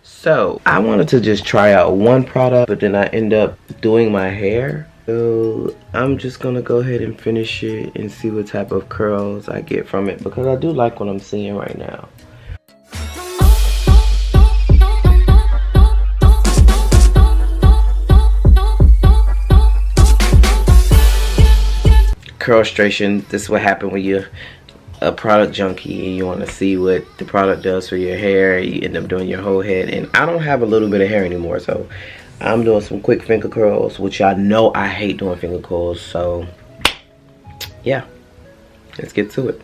So I wanted to just try out one product, but then I end up doing my hair. So I'm just gonna go ahead and finish it and see what type of curls I get from it, because I do like what I'm seeing right now. Curlstration, this is what happened when you're a product junkie and you want to see what the product does for your hair. You end up doing your whole head, and I don't have a little bit of hair anymore, so I'm doing some quick finger curls, which y'all know I hate doing finger curls. So yeah, let's get to it.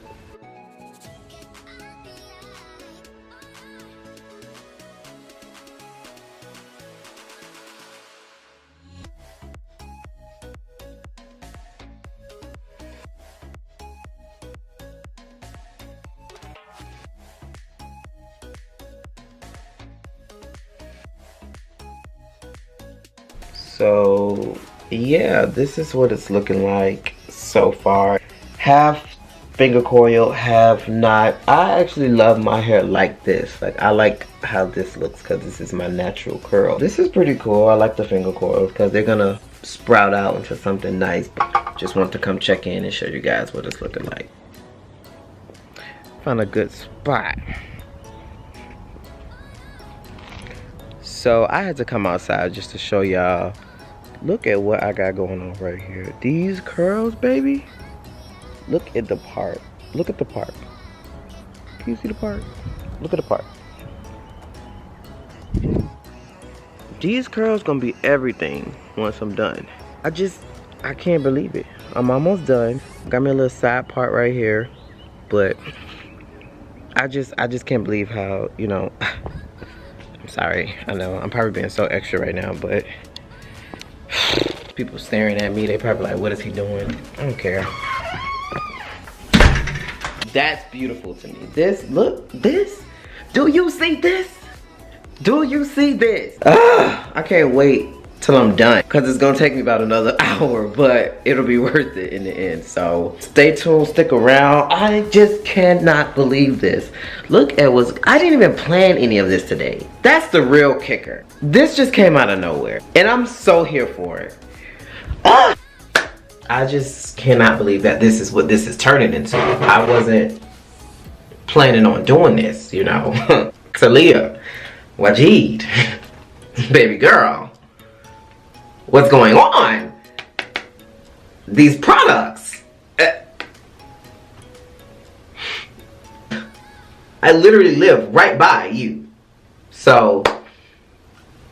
So yeah, this is what it's looking like so far. Half finger coil, half not. I actually love my hair like this. Like, I like how this looks because this is my natural curl. This is pretty cool. I like the finger coils because they're gonna sprout out into something nice. Just want to come check in and show you guys what it's looking like. Found a good spot. So I had to come outside just to show y'all. Look at what I got going on right here. These curls, baby. Look at the part. Look at the part. Can you see the part? Look at the part. These curls gonna be everything once I'm done. I can't believe it. I'm almost done. Got me a little side part right here, but I just can't believe how, you know. I'm sorry. I know I'm probably being so extra right now, but people staring at me, they probably like, what is he doing? I don't care. That's beautiful to me. This, look, this. Do you see this? Do you see this? I can't wait till I'm done, because it's gonna take me about another hour, but it'll be worth it in the end. So stay tuned, stick around. I just cannot believe this. Look at what's, I didn't even plan any of this today. That's the real kicker. This just came out of nowhere, and I'm so here for it. I just cannot believe that this is what this is turning into. I wasn't planning on doing this, you know. Taliah, Waajid, baby girl, what's going on? These products. I literally live right by you. So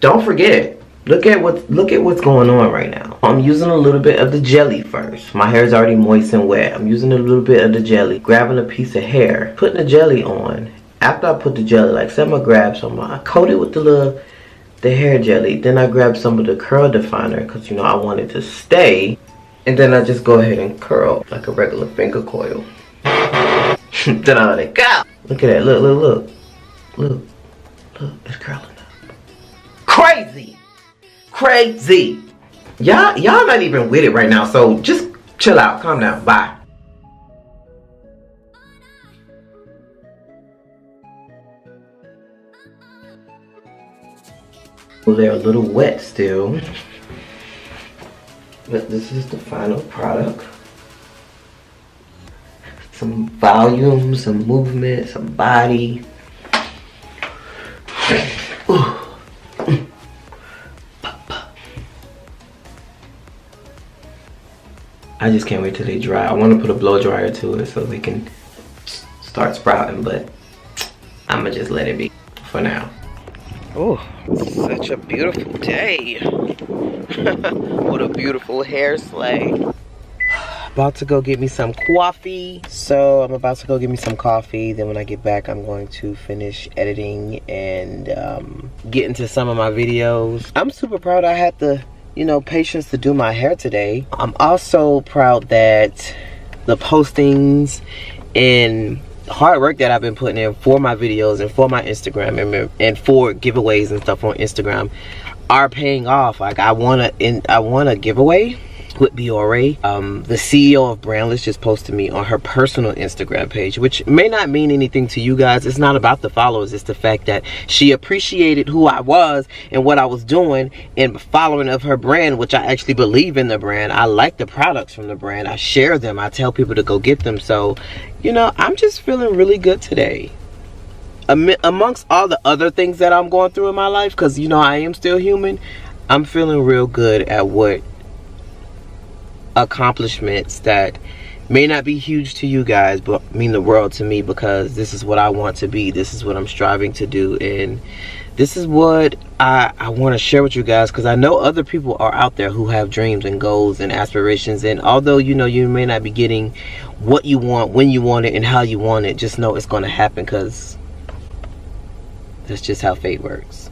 don't forget. Look at what's going on right now. I'm using a little bit of the jelly first. My hair is already moist and wet. I'm using a little bit of the jelly. Grabbing a piece of hair. Putting the jelly on. After I put the jelly, like say I'm gonna grab some, I coat it with the hair jelly. Then I grab some of the curl definer because, you know, I want it to stay. And then I just go ahead and curl like a regular finger coil. Then I let it go. Look at that. Look, look, look. Look. Look, it's curling up. Crazy. Crazy. Y'all not even with it right now, so just chill out, calm down, bye. Well, they're a little wet still, but this is the final product. Some volume, some movement, some body. I just can't wait till they dry. I want to put a blow dryer to it so they can start sprouting, but I'm gonna just let it be for now. Oh, such a beautiful day. What a beautiful hair sleigh. About to go get me some coffee. So I'm about to go get me some coffee. Then when I get back, I'm going to finish editing and get into some of my videos. I'm super proud I had the, you know, patience to do my hair today. I'm also proud that the postings and hard work that I've been putting in for my videos and for my Instagram and for giveaways and stuff on Instagram are paying off. Like I want a giveaway with Biore. The CEO of Brandless just posted me on her personal Instagram page, which may not mean anything to you guys. It's not about the followers. It's the fact that she appreciated who I was and what I was doing and following of her brand, which I actually believe in the brand. I like the products from the brand. I share them. I tell people to go get them. So, you know, I'm just feeling really good today. Amongst all the other things that I'm going through in my life, because, you know, I am still human, I'm feeling real good at what accomplishments that may not be huge to you guys but mean the world to me, because this is what I want to be. This is what I'm striving to do, and this is what I want to share with you guys, because I know other people are out there who have dreams and goals and aspirations, and although, you know, you may not be getting what you want, when you want it, and how you want it, just know it's going to happen, because that's just how fate works.